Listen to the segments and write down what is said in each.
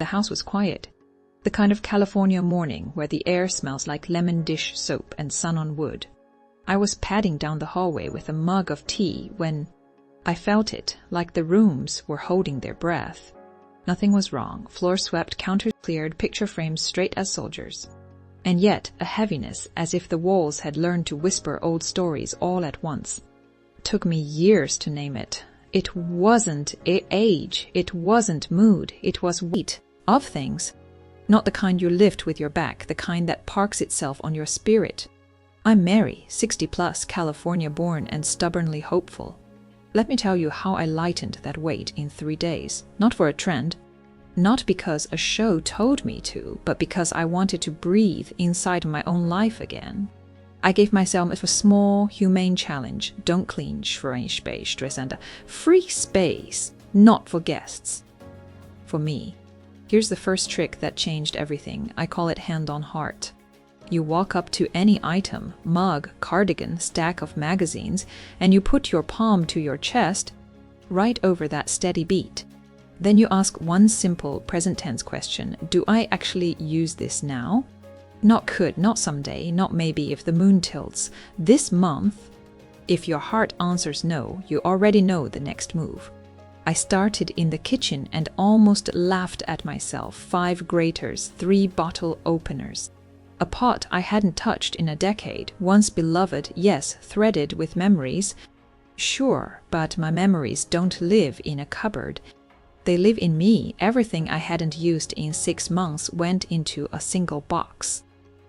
The house was quiet. The kind of California morning where the air smells like lemon dish soap and sun on wood. I was padding down the hallway with a mug of tea when I felt it, like the rooms were holding their breath. Nothing was wrong. Floor swept, counters cleared, picture frames straight as soldiers. And yet a heaviness, as if the walls had learned to whisper old stories all at once. It took me years to name it. It wasn't age, it wasn't mood, it was weight of things. Not the kind you lift with your back, the kind that parks itself on your spirit. I'm Mary, 60+, California-born and stubbornly hopeful. Let me tell you how I lightened that weight in 3 days. Not for a trend, not because a show told me to, but because I wanted to breathe inside my own life again. I gave myself a small, humane challenge. Don't clinch for ein Space and free space, not for guests. For me. Here's the first trick that changed everything. I call it hand on heart. You walk up to any item, mug, cardigan, stack of magazines, and you put your palm to your chest, right over that steady beat. Then you ask one simple present tense question. Do I actually use this now? Not could, not someday, not maybe if the moon tilts. This month. If your heart answers no, you already know the next move. I started in the kitchen and almost laughed at myself. 5 graters, 3 bottle openers. A pot I hadn't touched in a decade, once beloved, yes, threaded with memories. Sure, but my memories don't live in a cupboard. They live in me. Everything I hadn't used in 6 months went into a single box.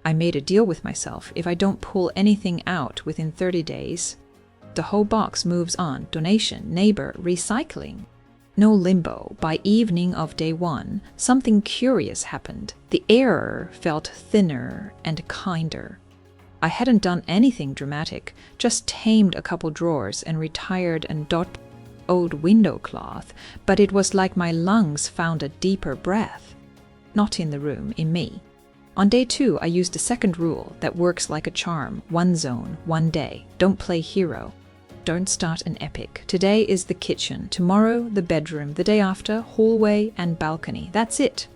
I made a deal with myself. If I don't pull anything out within 30 days, the whole box moves on. Donation, neighbor, recycling. No limbo. By evening of day 1, something curious happened. The air felt thinner and kinder. I hadn't done anything dramatic, just tamed a couple drawers and retired and dot old window cloth, but it was like my lungs found a deeper breath. Not in the room, in me. On day 2, I used a second rule that works like a charm. 1 zone, 1 day. Don't play hero. Don't start an epic. Today is the kitchen, tomorrow the bedroom, the day after hallway and balcony. That's it.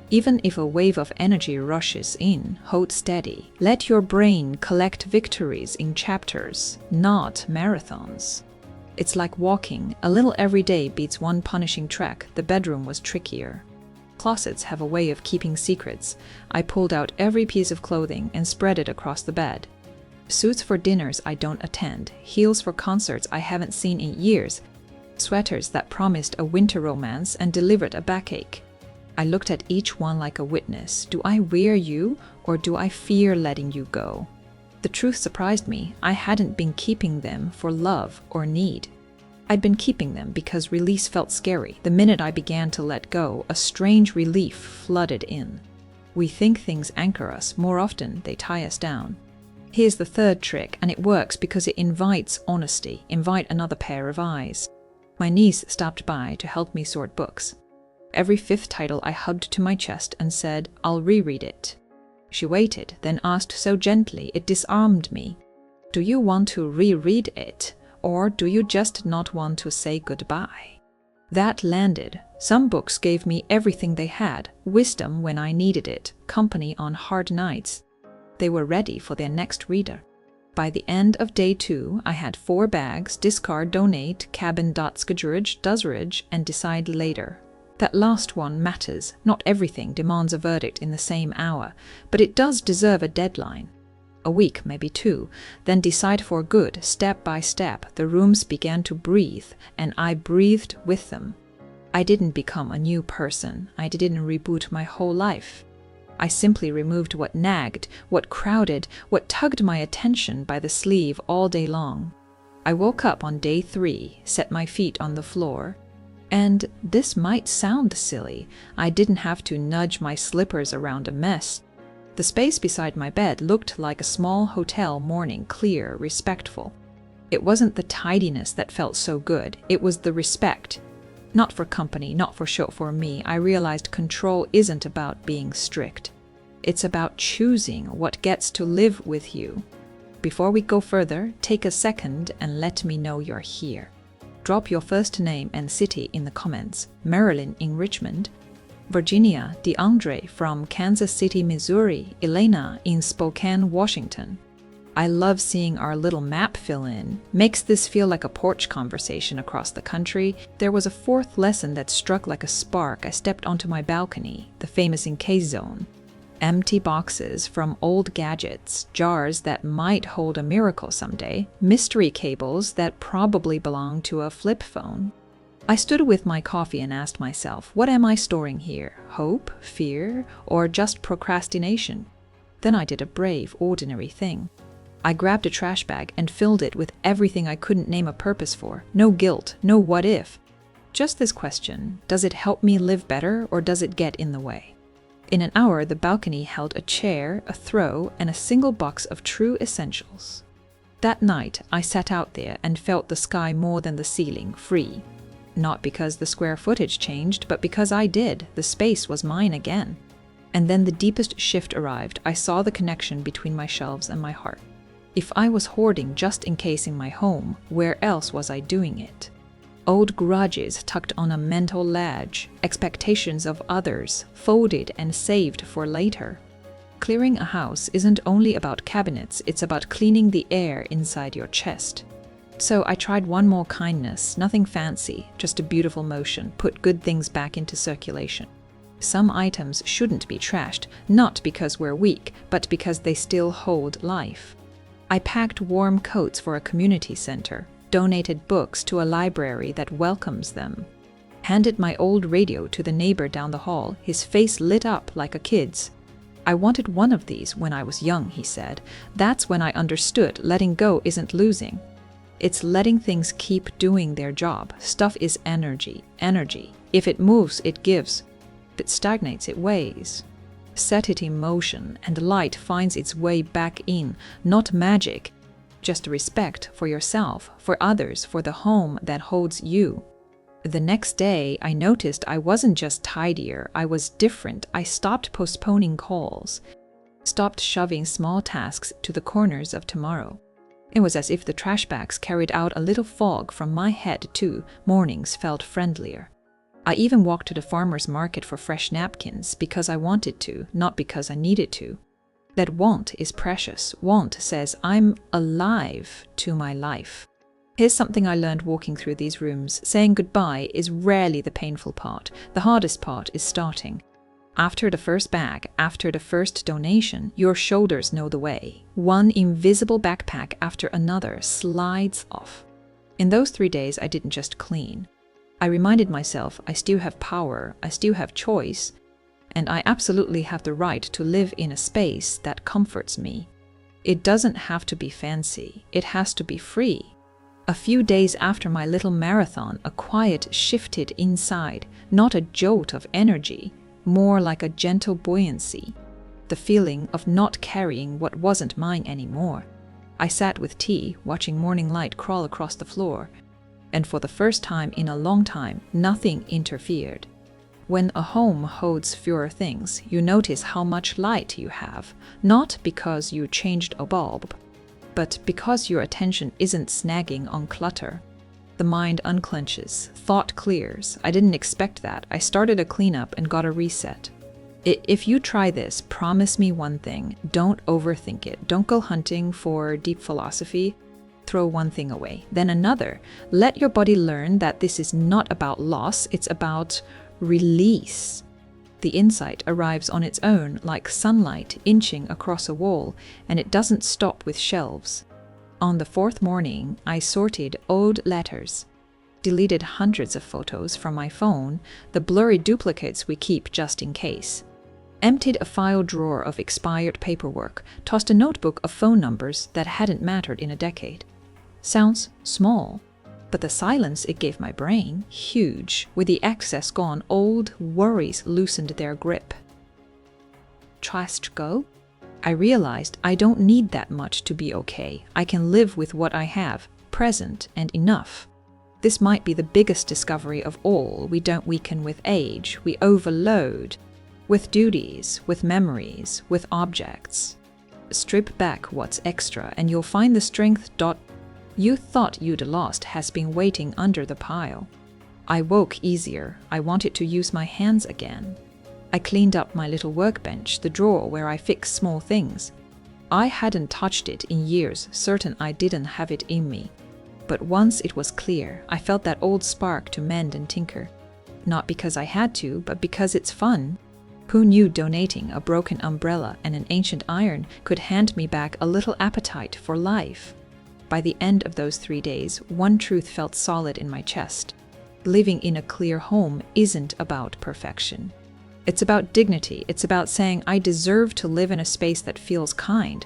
Even if a wave of energy rushes in, hold steady. Let your brain collect victories in chapters, not marathons. It's like walking. A little every day beats one punishing trek. The bedroom was trickier. Closets have a way of keeping secrets. I pulled out every piece of clothing and spread it across the bed. Suits for dinners I don't attend, heels for concerts I haven't seen in years, sweaters that promised a winter romance and delivered a backache. I looked at each one like a witness. Do I wear you, or do I fear letting you go? The truth surprised me. I hadn't been keeping them for love or need. I'd been keeping them because release felt scary. The minute I began to let go, a strange relief flooded in. We think things anchor us. More often, they tie us down. Here's the third trick, and it works because it invites honesty. Invite another pair of eyes. My niece stopped by to help me sort books. Every 5th title I hugged to my chest and said, I'll reread it. She waited, then asked so gently it disarmed me. Do you want to reread it, or do you just not want to say goodbye? That landed. Some books gave me everything they had, wisdom when I needed it, company on hard nights. They were ready for their next reader. By the end of day 2, I had 4 bags: discard, donate, cabin, skadurage, doesrage, and decide later. That last one matters. Not everything demands a verdict in the same hour, but it does deserve a deadline. A week, maybe 2, then decide for good, step by step. The rooms began to breathe, and I breathed with them. I didn't become a new person. I didn't reboot my whole life. I simply removed what nagged, what crowded, what tugged my attention by the sleeve all day long. I woke up on day 3, set my feet on the floor, and this might sound silly. I didn't have to nudge my slippers around a mess. The space beside my bed looked like a small hotel morning, clear, respectful. It wasn't the tidiness that felt so good, it was the respect. Not for company, not for show, for me. I realized control isn't about being strict. It's about choosing what gets to live with you. Before we go further, take a second and let me know you're here. Drop your first name and city in the comments. Marilyn in Richmond, Virginia, DeAndre from Kansas City, Missouri, Elena in Spokane, Washington. I love seeing our little map fill in. Makes this feel like a porch conversation across the country. There was a fourth lesson that struck like a spark. I stepped onto my balcony, the famous encase zone. Empty boxes from old gadgets, jars that might hold a miracle someday, mystery cables that probably belong to a flip phone. I stood with my coffee and asked myself, what am I storing here? Hope, fear, or just procrastination? Then I did a brave, ordinary thing. I grabbed a trash bag and filled it with everything I couldn't name a purpose for. No guilt, no what if. Just this question, does it help me live better or does it get in the way? In an hour, the balcony held a chair, a throw, and a single box of true essentials. That night, I sat out there and felt the sky more than the ceiling, free. Not because the square footage changed, but because I did. The space was mine again. And then the deepest shift arrived. I saw the connection between my shelves and my heart. If I was hoarding just in case in my home, where else was I doing it? Old grudges tucked on a mental ledge, expectations of others, folded and saved for later. Clearing a house isn't only about cabinets, it's about cleaning the air inside your chest. So I tried one more kindness, nothing fancy, just a beautiful motion, put good things back into circulation. Some items shouldn't be trashed, not because we're weak, but because they still hold life. I packed warm coats for a community center, donated books to a library that welcomes them, handed my old radio to the neighbor down the hall, his face lit up like a kid's. I wanted one of these when I was young, he said. That's when I understood letting go isn't losing. It's letting things keep doing their job. Stuff is energy. Energy. If it moves, it gives. If it stagnates, it weighs. Set it in motion, and light finds its way back in. Not magic, just respect for yourself, for others, for the home that holds you. The next day, I noticed I wasn't just tidier, I was different. I stopped postponing calls, stopped shoving small tasks to the corners of tomorrow. It was as if the trash bags carried out a little fog from my head too. Mornings felt friendlier. I even walked to the farmer's market for fresh napkins because I wanted to, not because I needed to. That want is precious. Want says I'm alive to my life. Here's something I learned walking through these rooms. Saying goodbye is rarely the painful part. The hardest part is starting. After the first bag, after the first donation, your shoulders know the way. One invisible backpack after another slides off. In those 3 days, I didn't just clean. I reminded myself I still have power, I still have choice, and I absolutely have the right to live in a space that comforts me. It doesn't have to be fancy, it has to be free. A few days after my little marathon, a quiet shifted inside, not a jolt of energy, more like a gentle buoyancy, the feeling of not carrying what wasn't mine anymore. I sat with tea, watching morning light crawl across the floor, and for the first time in a long time, nothing interfered. When a home holds fewer things, you notice how much light you have, not because you changed a bulb, but because your attention isn't snagging on clutter. The mind unclenches, thought clears. I didn't expect that. I started a cleanup and got a reset. If you try this, promise me one thing. Don't overthink it. Don't go hunting for deep philosophy. Throw one thing away, then another. Let your body learn that this is not about loss, it's about release. The insight arrives on its own, like sunlight inching across a wall, and it doesn't stop with shelves. On the fourth morning, I sorted old letters, deleted hundreds of photos from my phone, the blurry duplicates we keep just in case, emptied a file drawer of expired paperwork, tossed a notebook of phone numbers that hadn't mattered in a decade. Sounds small, but the silence it gave my brain, huge. With the excess gone, old worries loosened their grip. Trust go? I realized I don't need that much to be okay. I can live with what I have, present and enough. This might be the biggest discovery of all. We don't weaken with age, we overload. With duties, with memories, with objects. Strip back what's extra and you'll find the strength you thought you'd lost has been waiting under the pile. I woke easier. I wanted to use my hands again. I cleaned up my little workbench, the drawer where I fix small things. I hadn't touched it in years, certain I didn't have it in me. But once it was clear, I felt that old spark to mend and tinker. Not because I had to, but because it's fun. Who knew donating a broken umbrella and an ancient iron could hand me back a little appetite for life? By the end of those 3 days, one truth felt solid in my chest. Living in a clear home isn't about perfection. It's about dignity. It's about saying I deserve to live in a space that feels kind.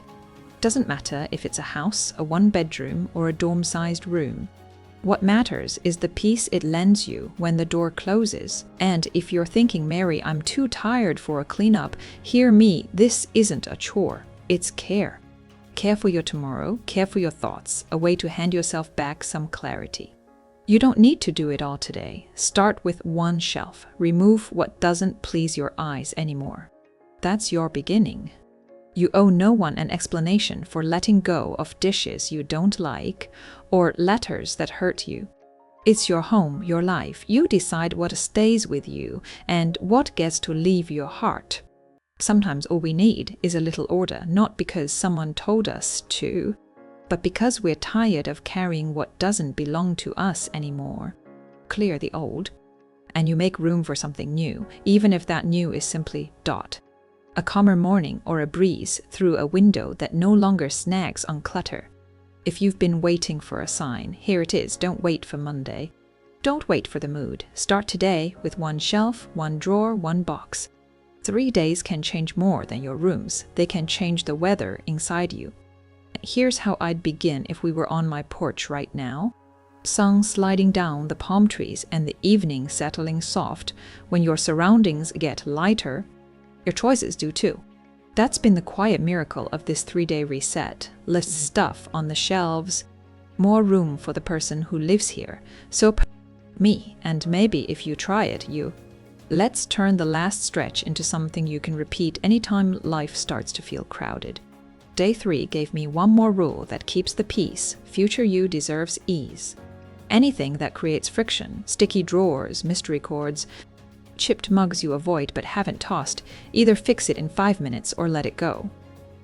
Doesn't matter if it's a house, a one-bedroom, or a dorm-sized room. What matters is the peace it lends you when the door closes. And if you're thinking, Mary, I'm too tired for a cleanup, hear me, this isn't a chore, it's care. Care for your tomorrow, care for your thoughts, a way to hand yourself back some clarity. You don't need to do it all today. Start with one shelf. Remove what doesn't please your eyes anymore. That's your beginning. You owe no one an explanation for letting go of dishes you don't like or letters that hurt you. It's your home, your life. You decide what stays with you and what gets to leave your heart. Sometimes all we need is a little order, not because someone told us to, but because we're tired of carrying what doesn't belong to us anymore. Clear the old, and you make room for something new, even if that new is simply a calmer morning or a breeze through a window that no longer snags on clutter. If you've been waiting for a sign, here it is. Don't wait for Monday. Don't wait for the mood. Start today with one shelf, one drawer, one box. 3 days can change more than your rooms. They can change the weather inside you. Here's how I'd begin if we were on my porch right now. Sun sliding down the palm trees and the evening settling soft. When your surroundings get lighter, your choices do too. That's been the quiet miracle of this 3-day reset. Less stuff on the shelves, more room for the person who lives here. So me, and maybe if you try it, you. Let's turn the last stretch into something you can repeat anytime life starts to feel crowded. Day 3 gave me one more rule that keeps the peace. Future you deserves ease. Anything that creates friction, sticky drawers, mystery cords, chipped mugs you avoid but haven't tossed, either fix it in 5 minutes or let it go.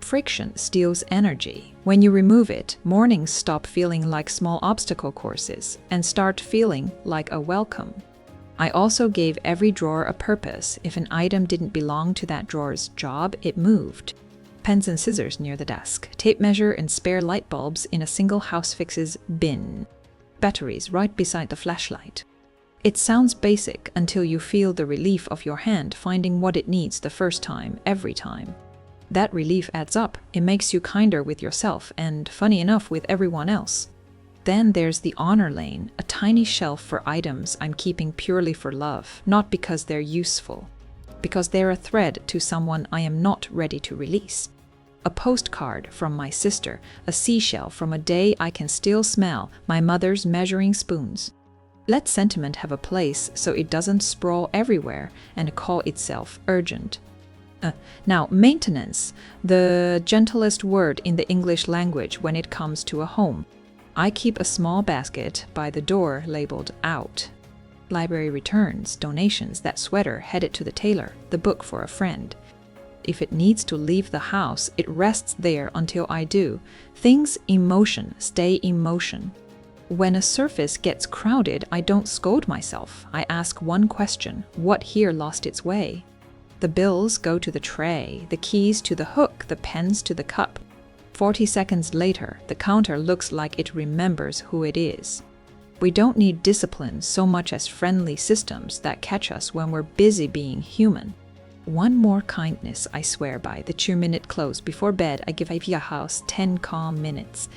Friction steals energy. When you remove it, mornings stop feeling like small obstacle courses and start feeling like a welcome. I also gave every drawer a purpose. If an item didn't belong to that drawer's job, it moved. Pens and scissors near the desk, tape measure and spare light bulbs in a single house fixes bin, batteries right beside the flashlight. It sounds basic until you feel the relief of your hand finding what it needs the first time, every time. That relief adds up. It makes you kinder with yourself and, funny enough, with everyone else. Then there's the honor lane, a tiny shelf for items I'm keeping purely for love, not because they're useful, because they're a thread to someone I am not ready to release. A postcard from my sister, a seashell from a day I can still smell, my mother's measuring spoons. Let sentiment have a place so it doesn't sprawl everywhere and call itself urgent. Now, maintenance, the gentlest word in the English language when it comes to a home. I keep a small basket by the door labeled out. Library returns, donations, that sweater headed to the tailor, the book for a friend. If it needs to leave the house, it rests there until I do. Things in motion stay in motion. When a surface gets crowded, I don't scold myself. I ask one question: what here lost its way? The bills go to the tray, the keys to the hook, the pens to the cup. 40 seconds later, the counter looks like it remembers who it is. We don't need discipline so much as friendly systems that catch us when we're busy being human. One more kindness I swear by, the 2-minute close. Before bed, I give a house 10 calm minutes.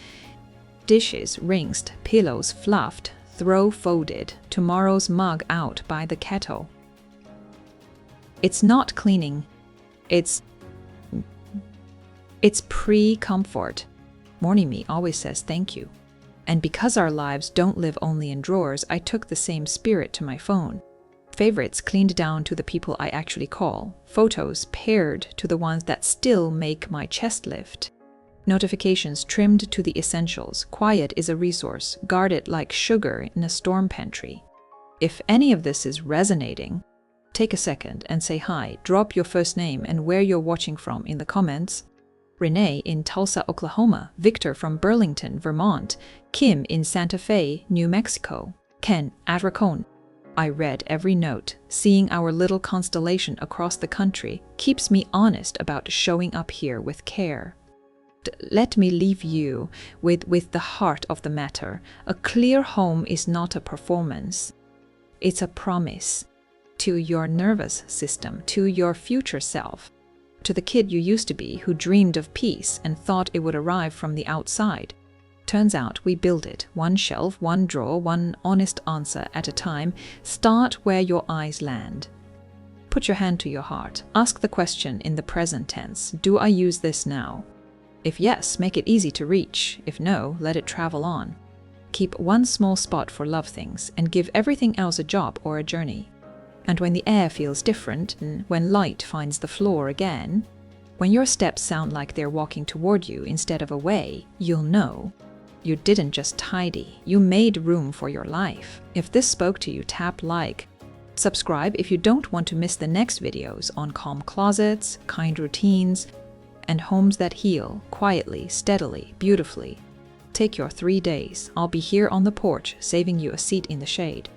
Dishes rinsed, pillows fluffed, throw folded, tomorrow's mug out by the kettle. It's not cleaning. It's pre-comfort. Morning me always says thank you. And because our lives don't live only in drawers, I took the same spirit to my phone. Favorites cleaned down to the people I actually call. Photos paired to the ones that still make my chest lift. Notifications trimmed to the essentials. Quiet is a resource, guarded like sugar in a storm pantry. If any of this is resonating, Take a second and say hi. Drop your first name and where you're watching from in the comments. Renee in Tulsa, Oklahoma. Victor from Burlington, Vermont. Kim in Santa Fe, New Mexico. Ken at Raccoon. I read every note. Seeing our little constellation across the country keeps me honest about showing up here with care. Let me leave you with the heart of the matter. A clear home is not a performance. It's a promise to your nervous system, to your future self, to the kid you used to be who dreamed of peace and thought it would arrive from the outside. Turns out we build it, one shelf, one drawer, one honest answer at a time. Start where your eyes land. Put your hand to your heart. Ask the question in the present tense. Do I use this now? If yes, make it easy to reach. If no, let it travel on. Keep one small spot for love things and give everything else a job or a journey. And when the air feels different, when light finds the floor again, when your steps sound like they're walking toward you instead of away, you'll know. You didn't just tidy, you made room for your life. If this spoke to you, tap like. Subscribe if you don't want to miss the next videos on calm closets, kind routines, and homes that heal quietly, steadily, beautifully. Take your 3 days. I'll be here on the porch, saving you a seat in the shade.